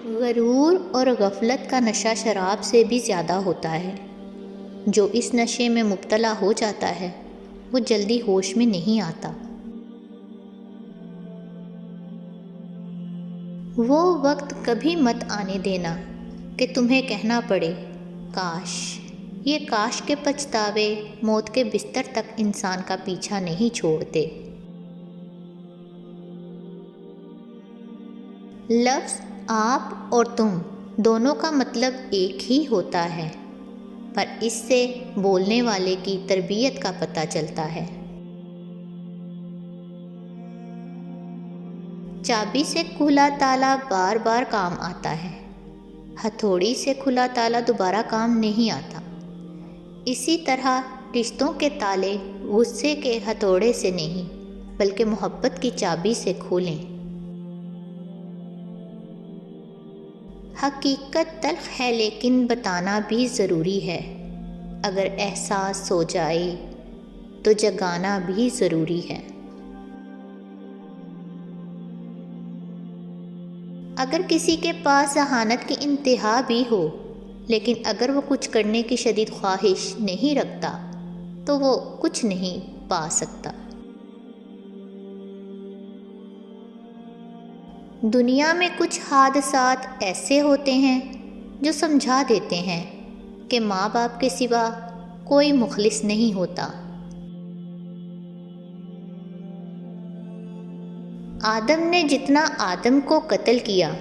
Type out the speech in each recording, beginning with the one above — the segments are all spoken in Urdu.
غرور اور غفلت کا نشہ شراب سے بھی زیادہ ہوتا ہے۔ جو اس نشے میں مبتلا ہو جاتا ہے وہ جلدی ہوش میں نہیں آتا۔ وہ وقت کبھی مت آنے دینا کہ تمہیں کہنا پڑے کاش۔ یہ کاش کے پچھتاوے موت کے بستر تک انسان کا پیچھا نہیں چھوڑتے۔ لفظ آپ اور تم دونوں کا مطلب ایک ہی ہوتا ہے، پر اس سے بولنے والے کی تربیت کا پتہ چلتا ہے۔ چابی سے کھلا تالا بار بار کام آتا ہے، ہتھوڑی سے کھلا تالا دوبارہ کام نہیں آتا۔ اسی طرح رشتوں کے تالے غصے کے ہتھوڑے سے نہیں بلکہ محبت کی چابی سے کھولیں۔ حقیقت تلخ ہے لیکن بتانا بھی ضروری ہے۔ اگر احساس سو جائے تو جگانا بھی ضروری ہے۔ اگر کسی کے پاس ذہانت کی انتہا بھی ہو لیکن اگر وہ کچھ کرنے کی شدید خواہش نہیں رکھتا تو وہ کچھ نہیں پا سکتا۔ دنیا میں کچھ حادثات ایسے ہوتے ہیں جو سمجھا دیتے ہیں کہ ماں باپ کے سوا کوئی مخلص نہیں ہوتا۔ آدم نے جتنا آدم کو قتل کیا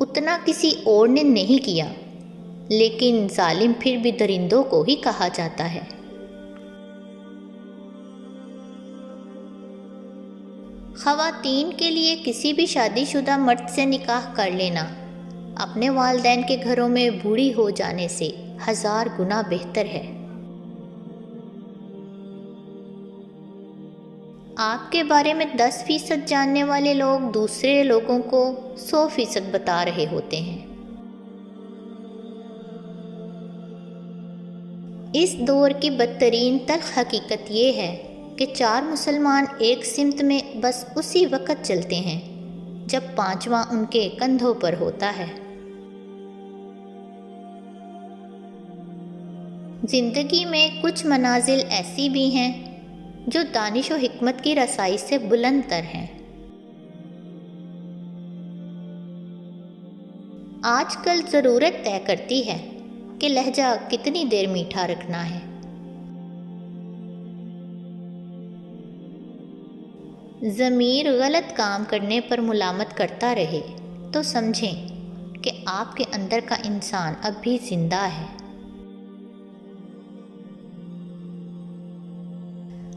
اتنا کسی اور نے نہیں کیا، لیکن ظالم پھر بھی درندوں کو ہی کہا جاتا ہے۔ خواتین کے لیے کسی بھی شادی شدہ مرد سے نکاح کر لینا اپنے والدین کے گھروں میں بوڑھی ہو جانے سے 1000 گنا بہتر ہے۔ آپ کے بارے میں 10% جاننے والے لوگ دوسرے لوگوں کو 100% بتا رہے ہوتے ہیں۔ اس دور کی بدترین تلخ حقیقت یہ ہے کہ 4 مسلمان ایک سمت میں بس اسی وقت چلتے ہیں جب 5واں ان کے کندھوں پر ہوتا ہے۔ زندگی میں کچھ منازل ایسی بھی ہیں جو دانش و حکمت کی رسائی سے بلند تر ہیں۔ آج کل ضرورت طے کرتی ہے کہ لہجہ کتنی دیر میٹھا رکھنا ہے۔ ضمیر غلط کام کرنے پر ملامت کرتا رہے تو سمجھیں کہ آپ کے اندر کا انسان اب بھی زندہ ہے۔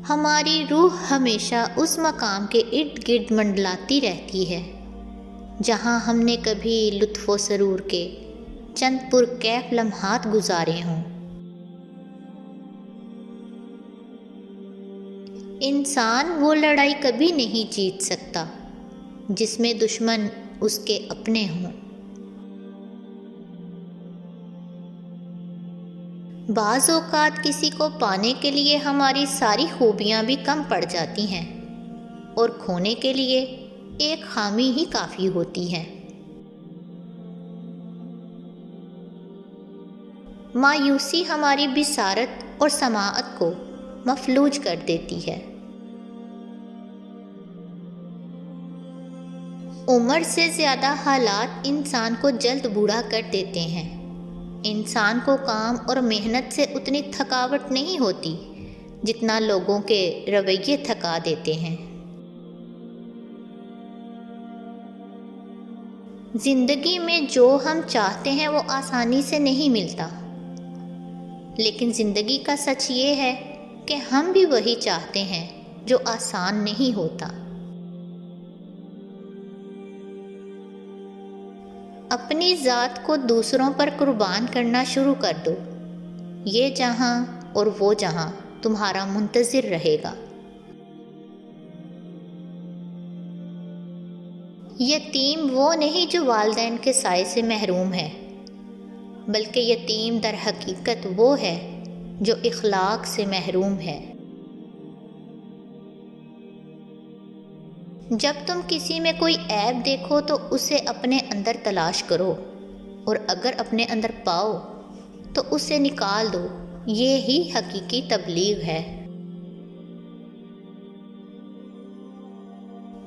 ہماری روح ہمیشہ اس مقام کے ارد گرد منڈلاتی رہتی ہے جہاں ہم نے کبھی لطف و سرور کے چند پرکیف لمحات گزارے ہوں۔ انسان وہ لڑائی کبھی نہیں جیت سکتا جس میں دشمن اس کے اپنے ہوں۔ بعض اوقات کسی کو پانے کے لیے ہماری ساری خوبیاں بھی کم پڑ جاتی ہیں اور کھونے کے لیے ایک خامی ہی کافی ہوتی ہے۔ مایوسی ہماری بصارت اور سماعت کو مفلوج کر دیتی ہے۔ عمر سے زیادہ حالات انسان کو جلد بوڑھا کر دیتے ہیں۔ انسان کو کام اور محنت سے اتنی تھکاوٹ نہیں ہوتی جتنا لوگوں کے رویے تھکا دیتے ہیں۔ زندگی میں جو ہم چاہتے ہیں وہ آسانی سے نہیں ملتا، لیکن زندگی کا سچ یہ ہے کہ ہم بھی وہی چاہتے ہیں جو آسان نہیں ہوتا۔ اپنی ذات کو دوسروں پر قربان کرنا شروع کر دو، یہ جہاں اور وہ جہاں تمہارا منتظر رہے گا۔ یتیم وہ نہیں جو والدین کے سائے سے محروم ہے، بلکہ یتیم در حقیقت وہ ہے جو اخلاق سے محروم ہے۔ جب تم کسی میں کوئی عیب دیکھو تو اسے اپنے اندر تلاش کرو، اور اگر اپنے اندر پاؤ تو اسے نکال دو۔ یہ ہی حقیقی تبلیغ ہے۔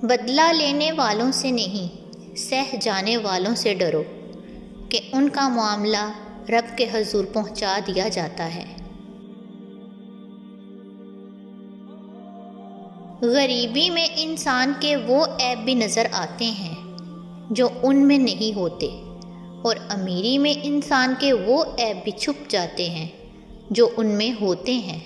بدلہ لینے والوں سے نہیں، سہ جانے والوں سے ڈرو کہ ان کا معاملہ رب کے حضور پہنچا دیا جاتا ہے۔ غریبی میں انسان کے وہ عیب بھی نظر آتے ہیں جو ان میں نہیں ہوتے، اور امیری میں انسان کے وہ عیب بھی چھپ جاتے ہیں جو ان میں ہوتے ہیں۔